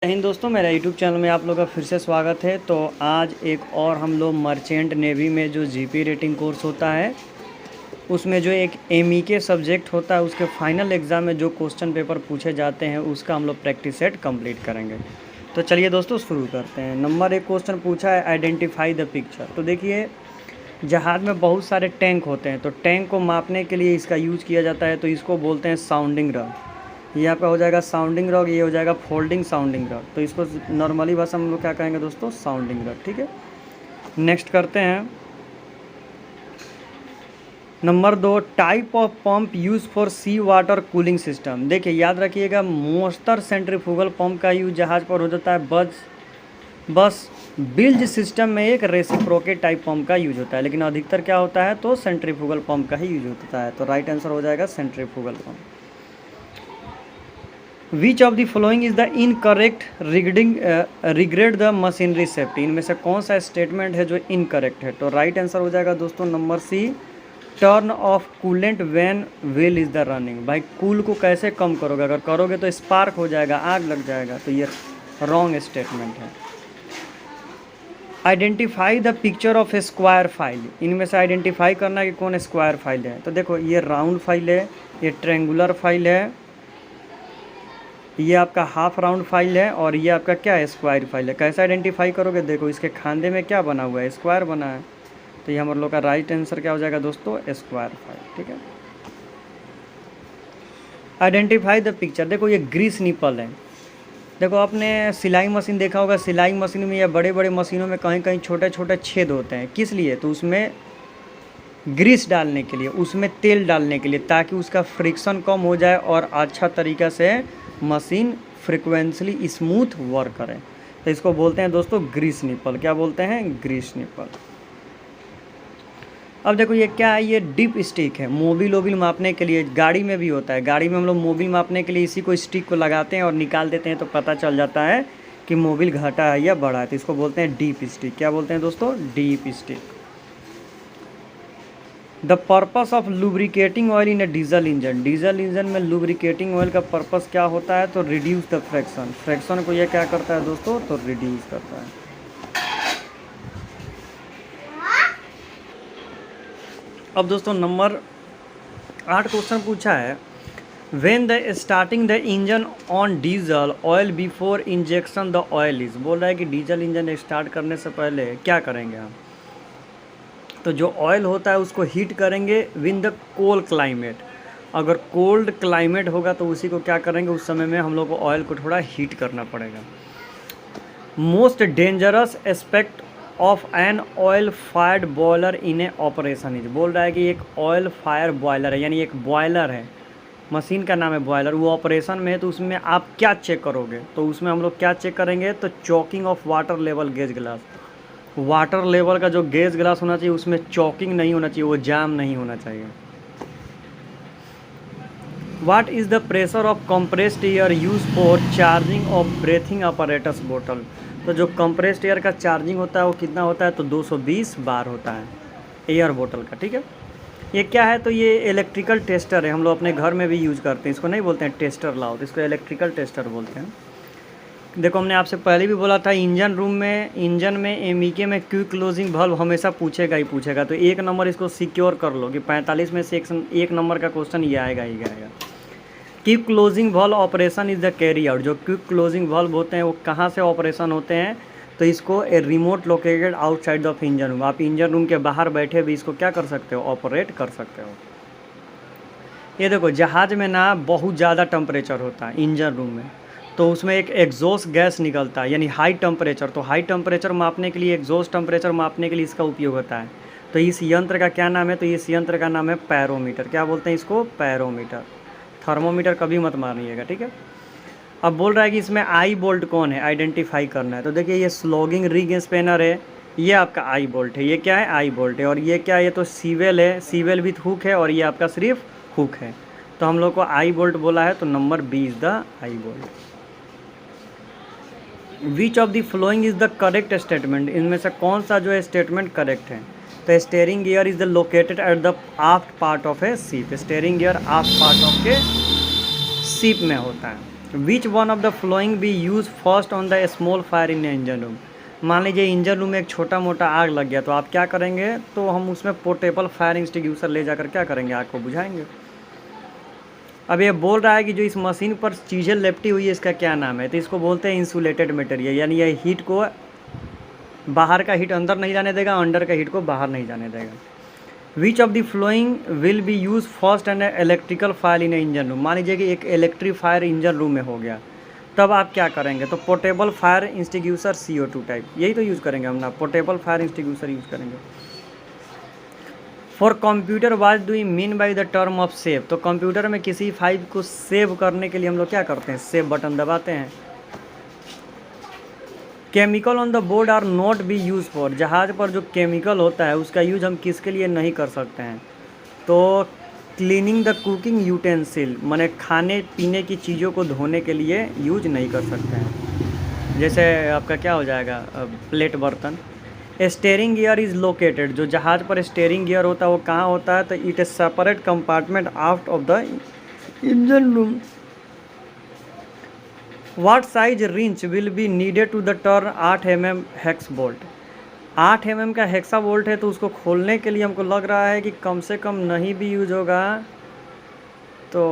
हिंद दोस्तों, मेरा YouTube channel में आप लोगों का फिर से स्वागत है। तो आज एक और हम लोग मर्चेंट नेवी में जो जीपी रेटिंग कोर्स होता है उसमें जो एक एमईके सब्जेक्ट होता है उसके फाइनल एग्ज़ाम में जो क्वेश्चन पेपर पूछे जाते हैं उसका हम लोग प्रैक्टिस सेट कंप्लीट करेंगे। तो चलिए दोस्तों शुरू करते हैं। नंबर 1 क्वेश्चन पूछा है आइडेंटिफाई द पिक्चर। तो देखिए, जहाज़ में बहुत सारे टैंक होते हैं, तो टैंक को मापने के लिए इसका यूज़ किया जाता है, तो इसको बोलते हैं साउंडिंग रॉड। ये आपका हो जाएगा साउंडिंग रॉड, ये हो जाएगा फोल्डिंग साउंडिंग रॉड। तो इसको नॉर्मली भाषा में हम लोग क्या कहेंगे दोस्तों, साउंडिंग रॉड। ठीक है, नेक्स्ट करते हैं। Number 2, type of pump use for sea water cooling system. देखिए याद रखिएगा, मोस्टर सेंट्रीफ्यूगल पंप का यूज जहाज़ पर हो जाता है। बस बिल्ज सिस्टम में एक रेसिप्रोकेट टाइप पंप का यूज होता है, लेकिन अधिकतर क्या होता है तो सेंट्रीफ्यूगल पंप का ही यूज होता है। तो राइट आंसर हो जाएगा centrifugal pump. Which of the following is the incorrect regard the machinery safety. इनमें से कौन सा स्टेटमेंट है जो इनकरेक्ट है? तो राइट आंसर हो जाएगा दोस्तों number C, turn off coolant when wheel is the running. भाई कूल को कैसे कम करोगे? अगर करोगे तो स्पार्क हो जाएगा, आग लग जाएगा। तो ये रॉन्ग स्टेटमेंट है। Identify the picture of A square file. इनमें से आइडेंटिफाई करना कि कौन स्क्वायर फाइल है। तो देखो, ये राउंड फाइल है, ये ट्रेंगुलर फाइल है, ये आपका हाफ राउंड फाइल है, और ये आपका क्या है, स्क्वायर फाइल है। कैसे आइडेंटिफाई करोगे? देखो, इसके खांधे में क्या बना हुआ है, स्क्वायर बना है। तो ये हम लोग का राइट आंसर क्या हो जाएगा दोस्तों, स्क्वायर फाइल। ठीक है, आइडेंटिफाई द पिक्चर। देखो, ये ग्रीस निपल है। देखो, आपने सिलाई मशीन देखा होगा, सिलाई मशीन में या बड़े बड़े मशीनों में कहीं कहीं छोटे छोटे छेद होते हैं। किस लिए? तो उसमें ग्रीस डालने के लिए, उसमें तेल डालने के लिए, ताकि उसका फ्रिक्शन कम हो जाए और अच्छा तरीक़ा से मशीन फ्रिक्वेंसली स्मूथ वर्क करे। तो इसको बोलते हैं दोस्तों ग्रीस निपल। क्या बोलते हैं? Grease nipple. अब देखो, ये क्या है, ये डिप स्टिक है। मोबिल ओबिल मापने के लिए गाड़ी में भी होता है। गाड़ी में हम लोग मोबिल मापने के लिए इसी को स्टिक को लगाते हैं और निकाल देते हैं, तो पता चल जाता है कि मोबिल घटा है या बढ़ा है। तो इसको बोलते हैं डीप स्टिक। क्या बोलते हैं दोस्तों? Deep stick. The purpose of lubricating oil in a diesel engine. Diesel engine में लुब्रिकेटिंग ऑयल का पर्पस क्या होता है? तो रिड्यूस द फ्रैक्शन। फ्रैक्शन को ये क्या करता है दोस्तों? तो रिड्यूस करता है। अब दोस्तों नंबर 8 क्वेश्चन पूछा है, when the starting the engine on diesel oil before injection the oil is. बोल रहा है कि डीजल इंजन स्टार्ट करने से पहले क्या करेंगे हम? तो जो ऑयल होता है उसको हीट करेंगे विन द कोल्ड क्लाइमेट। अगर कोल्ड क्लाइमेट होगा तो उसी को क्या करेंगे, उस समय में हम लोग को ऑयल को थोड़ा हीट करना पड़ेगा। Most dangerous aspect of an oil fired boiler in A operation is. बोल रहा है कि एक ऑयल फायर बॉयलर है, यानी एक बॉयलर है, मशीन का नाम है बॉयलर, वो ऑपरेशन में है, तो उसमें आप क्या चेक करोगे? तो उसमें हम लोग क्या चेक करेंगे? तो choking of water level gauge glass. Water level का जो गेज ग्लास होना चाहिए उसमें चॉकिंग नहीं होना चाहिए, वो जाम नहीं होना चाहिए। What is the pressure of compressed air use for charging of breathing apparatus बोतल। तो जो कंप्रेस्ड एयर का चार्जिंग होता है वो कितना होता है? तो 220 बार होता है एयर बोतल का। ठीक है, ये क्या है? तो ये इलेक्ट्रिकल टेस्टर है, हम लोग अपने घर में भी यूज़ करते हैं। इसको नहीं बोलते हैं टेस्टर लाओ, तो इसको इलेक्ट्रिकल टेस्टर बोलते हैं। देखो, हमने आपसे पहले भी बोला था, इंजन रूम में, इंजन में एमईके में क्विक क्लोजिंग वाल्व हमेशा पूछेगा ही पूछेगा। तो 1 नंबर इसको सिक्योर कर लो कि 45 में से एक नंबर का क्वेश्चन ये आएगा ही आएगा। Quick closing valve operation is the carry out. जो क्विक क्लोजिंग वाल्व होते हैं वो कहाँ से ऑपरेशन होते हैं? तो इसको a remote located outside of engine room. आप इंजन रूम के बाहर बैठे भी इसको क्या कर सकते हो? ऑपरेट कर सकते हो। ये देखो, जहाज़ में ना बहुत ज़्यादा टेम्परेचर होता है इंजन रूम में, तो उसमें एक एग्जॉस्ट गैस निकलता है, यानी हाई टेम्परेचर। तो हाई टेम्परेचर मापने के लिए, एग्जॉस्ट टेम्परेचर मापने के लिए इसका उपयोग होता है। तो इस यंत्र का क्या नाम है? तो इस यंत्र का नाम है पैरोमीटर। क्या बोलते हैं इसको? पैरोमीटर। थर्मोमीटर कभी मत मानिएगा। ठीक है, अब बोल रहा है कि इसमें आई बोल्ट कौन है, आइडेंटिफाई करना है। तो देखिए, ये स्लॉगिंग रिग स्पेनर है, ये आपका आई बोल्ट है। ये क्या है? आई बोल्ट है। और ये क्या है? ये तो सीवेल है, सीवेल विथ हुक है, और ये आपका सिर्फ हुक है। तो हम लोग को आई बोल्ट बोला है, तो number B is the eye bolt. Which of the flowing is the correct statement. इनमें से कौन सा जो है स्टेटमेंट करेक्ट है? तो steering gear is the located at the aft part of a ship. Steering gear aft part of के ship में होता है। Which one of the following be use first on the small fire in engine room. मान लीजिए engine room में एक छोटा मोटा आग लग गया, तो आप क्या करेंगे, तो हम उसमें पोर्टेबल फायर एक्सटिंग्विशर ले जाकर क्या करेंगे, आग को बुझाएंगे। अब ये बोल रहा है कि जो इस मशीन पर चीज़ें लिपटी हुई है इसका क्या नाम है, तो इसको बोलते हैं इंसुलेटेड मटेरियल, यानी ये हीट को, बाहर का हीट अंदर नहीं जाने देगा, अंदर का हीट को बाहर नहीं जाने देगा। विच of the flowing will be use first and electrical fire in engine room. मान लीजिए कि एक इलेक्ट्रिक फायर इंजन रूम में हो गया, तब आप क्या करेंगे, तो portable fire extinguisher CO2 type, यही तो यूज़ करेंगे हम ना, पोर्टेबल फायर एक्सटिंग्विशर यूज़ करेंगे। For computer what do you mean by the term of save. तो कंप्यूटर में किसी फाइल को सेव करने के लिए हम लोग क्या करते हैं, सेव बटन दबाते हैं। Chemical on the board are not be use for. जहाज़ पर जो केमिकल होता है उसका यूज हम किसके लिए नहीं कर सकते हैं, तो क्लीनिंग द कुकिंग यूटेंसिल, माने खाने पीने की चीज़ों को धोने के लिए यूज नहीं कर सकते हैं। जैसे आपका क्या हो जाएगा, प्लेट बर्तन। Steering gear is located. जो जहाज़ पर स्टेयरिंग गियर होता है वो कहाँ होता है, तो it is separate compartment out of the engine room. What size wrench will be needed to the turn 8 mm hex bolt। 8 mm का हेक्सा बोल्ट है, तो उसको खोलने के लिए हमको लग रहा है कि कम से कम नहीं भी यूज होगा, तो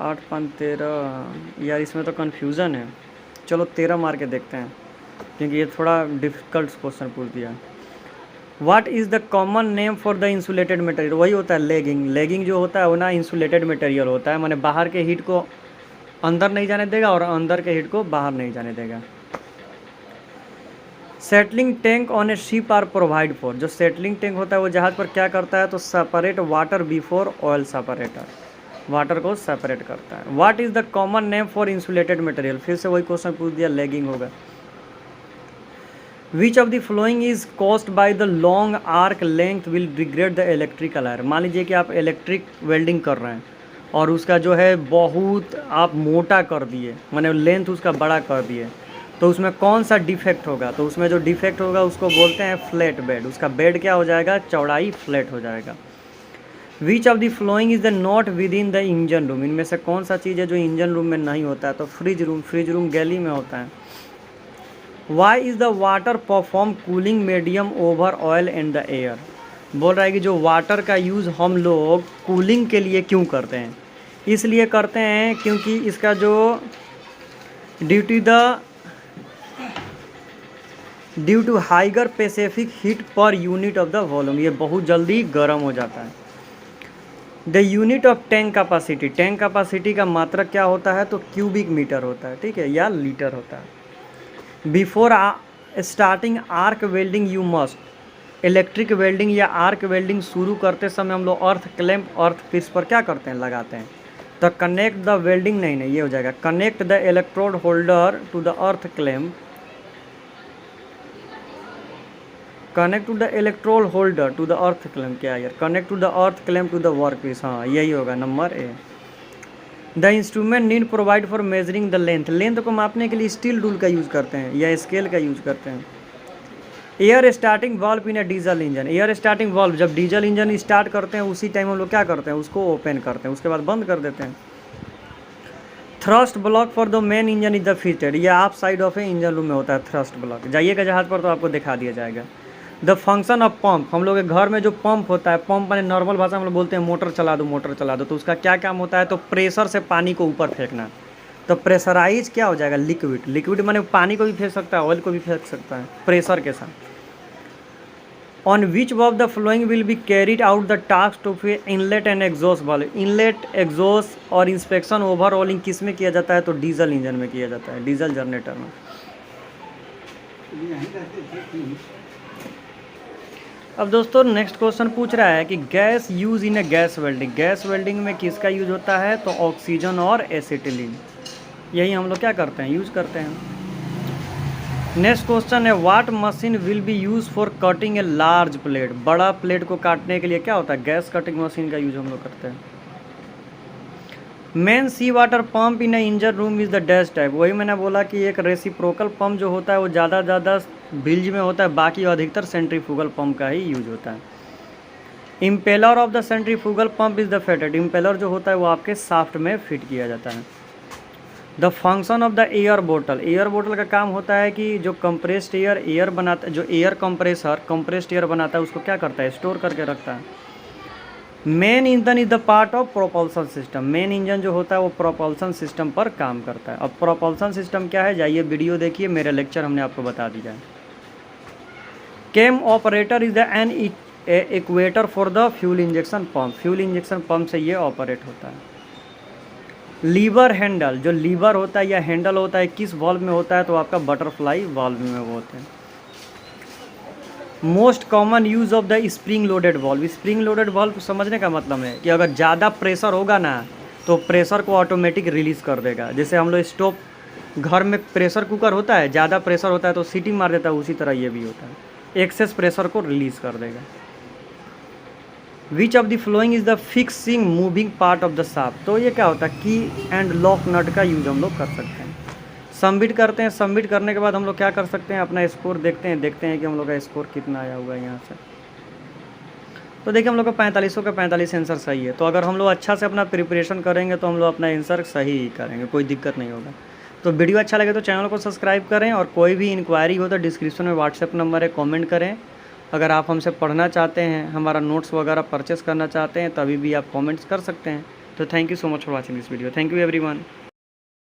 8 5 13, यार इसमें तो कन्फ्यूज़न है, चलो 13 मार के देखते हैं, क्योंकि ये थोड़ा डिफ़िकल्ट क्वेश्चन पूछ दिया। What is the common name for the insulated material. वही होता है लेगिंग। लेगिंग जो होता है वो ना इंसुलेटेड मटेरियल होता है, माने बाहर के हीट को अंदर नहीं जाने देगा और अंदर के हीट को बाहर नहीं जाने देगा। Settling tank on a ship are provide for. जो सेटलिंग टैंक होता है वो जहाज़ पर क्या करता है, तो separate water before oil separator, water को सेपरेट करता है। What is the common name for insulated material. फिर से वही क्वेश्चन पूछ दिया, लेगिंग होगा। Which of the following is caused by the long arc length will degrade the electrical wire. मान लीजिए कि आप इलेक्ट्रिक वेल्डिंग कर रहे हैं और उसका जो है बहुत आप मोटा कर दिए, माने लेंथ उसका बड़ा कर दिए, तो उसमें कौन सा डिफेक्ट होगा, तो उसमें जो डिफेक्ट होगा उसको बोलते हैं फ्लैट बेड। उसका बेड क्या हो जाएगा, चौड़ाई फ्लैट हो जाएगा। विच of the flowing is the not with in the engine room. इनमें से कौन सा चीज़ है जो इंजन रूम में नहीं होता है, तो fridge room. Fridge room galley में होता है। Why is the water perform cooling medium over oil and the air. बोल रहा है कि जो वाटर का यूज़ हम लोग कूलिंग के लिए क्यों करते हैं, इसलिए करते हैं क्योंकि इसका जो due to higher specific heat per unit of the volume, ये बहुत जल्दी गर्म हो जाता है। The unit of tank capacity. Tank capacity का मात्रक क्या होता है, तो क्यूबिक मीटर होता है, ठीक है, या लीटर होता है। Before starting arc welding you must. Electric welding या आर्क वेल्डिंग शुरू करते समय हम लोग अर्थ क्लैंप, अर्थ पीस पर क्या करते हैं, लगाते हैं। तो कनेक्ट द वेल्डिंग, नहीं ये हो जाएगा, connect the electrode holder to the earth clamp, connect to the electrode holder to the earth clamp, क्या यार, connect to the earth clamp to the work piece, हाँ यही होगा number A. The instrument need provide for measuring the length. Length को मापने के लिए steel rule का यूज़ करते हैं या स्केल का यूज़ करते हैं। Air starting valve in a diesel engine. Air starting valve जब डीजल इंजन स्टार्ट करते हैं उसी टाइम हम लोग क्या करते हैं, उसको ओपन करते हैं, उसके बाद बंद कर देते हैं। Thrust block for the main engine is the fitted. ये आप side of A engine room में होता है थ्रस्ट ब्लॉक। जाइएगा जहाज़ पर तो आपको दिखा दिया जाएगा। The function of pump. हम लोग के घर में जो पंप होता है, पंप मैंने नॉर्मल भाषा में हम लोग बोलते हैं मोटर चला दो, मोटर चला दो, तो उसका क्या काम होता है, तो प्रेशर से पानी को ऊपर फेंकना। तो प्रेशराइज क्या हो जाएगा, लिक्विड। लिक्विड माने पानी को भी फेंक सकता है, ऑयल को भी फेंक सकता है प्रेशर के साथ। On which of the flowing will be carried out the task to inlet and exhaust valve. Inlet, exhaust और इंस्पेक्शन ओवरऑलिंग किस में किया जाता है, तो डीजल इंजन में किया जाता है, डीजल जनरेटर में। अब दोस्तों नेक्स्ट क्वेश्चन पूछ रहा है कि gas use in A gas welding. Gas welding में किसका यूज होता है, तो ऑक्सीजन और एसिटिलीन, यही हम लोग क्या करते हैं, यूज़ करते हैं। नेक्स्ट क्वेश्चन है what machine will be use for cutting a large plate. बड़ा प्लेट को काटने के लिए क्या होता है, गैस कटिंग मशीन का यूज हम लोग करते हैं। Main sea water pump in a engine room is the dash type. वही मैंने बोला कि एक रेसिप्रोकल पंप जो होता है वो ज़्यादा बिल्ज में होता है, बाकी अधिकतर सेंट्रीफ्यूगल पंप का ही यूज होता है। Impeller of the centrifugal pump is the फेटेड। Impeller जो होता है वो आपके साफ्ट में फिट किया जाता है। The function of the air बोतल का काम होता है कि जो कंप्रेस्ड एयर बनाता है, जो एयर कंप्रेसर कंप्रेस्ड एयर बनाता है उसको क्या करता है, स्टोर करके रखता है। Main engine is the part of propulsion system, main engine जो होता है वो प्रोपल्सन सिस्टम पर काम करता है। अब प्रोपल्सन सिस्टम क्या है, जाइए वीडियो देखिए, मेरे लेक्चर हमने आपको बता दिया है। Cam operator is the an equator for the fuel injection pump, fuel injection pump से ये ऑपरेट होता है। लीवर हैंडल, जो लीवर होता है या हैंडल होता है किस वाल्व में होता है, तो आपका बटरफ्लाई वाल्व में वो होते हैं। Most common use of the spring loaded valve, spring loaded valve समझने का मतलब है कि अगर ज़्यादा प्रेशर होगा ना तो प्रेशर को ऑटोमेटिक रिलीज़ कर देगा। जैसे हम लोग स्टोव घर में प्रेशर कुकर होता है, ज़्यादा प्रेशर होता है तो सीटी मार देता है, उसी तरह ये भी होता है, एक्सेस प्रेशर को रिलीज़ कर देगा। विच of the flowing is the fixing moving part of the shaft, तो ये क्या होता है, की एंड लॉक नट का यूज हम लोग कर सकते हैं। सबमिट करते हैं, सबमिट करने के बाद हम लोग क्या कर सकते हैं, अपना स्कोर देखते हैं कि हम लोग का स्कोर कितना आया होगा यहाँ से। तो देखिए हम लोग का 45 का 45 आंसर सही है। तो अगर हम लोग अच्छा से अपना प्रिपरेशन करेंगे तो हम लोग अपना आंसर सही ही करेंगे, कोई दिक्कत नहीं होगा। तो वीडियो अच्छा लगे तो चैनल को सब्सक्राइब करें, और कोई भी इंक्वायरी हो तो डिस्क्रिप्शन में व्हाट्सएप नंबर है, कमेंट करें। अगर आप हमसे पढ़ना चाहते हैं, हमारा नोट्स वगैरह परचेस करना चाहते हैं, तभी भी आप कमेंट्स कर सकते हैं। तो thank you so much for watching this video. Thank you everyone.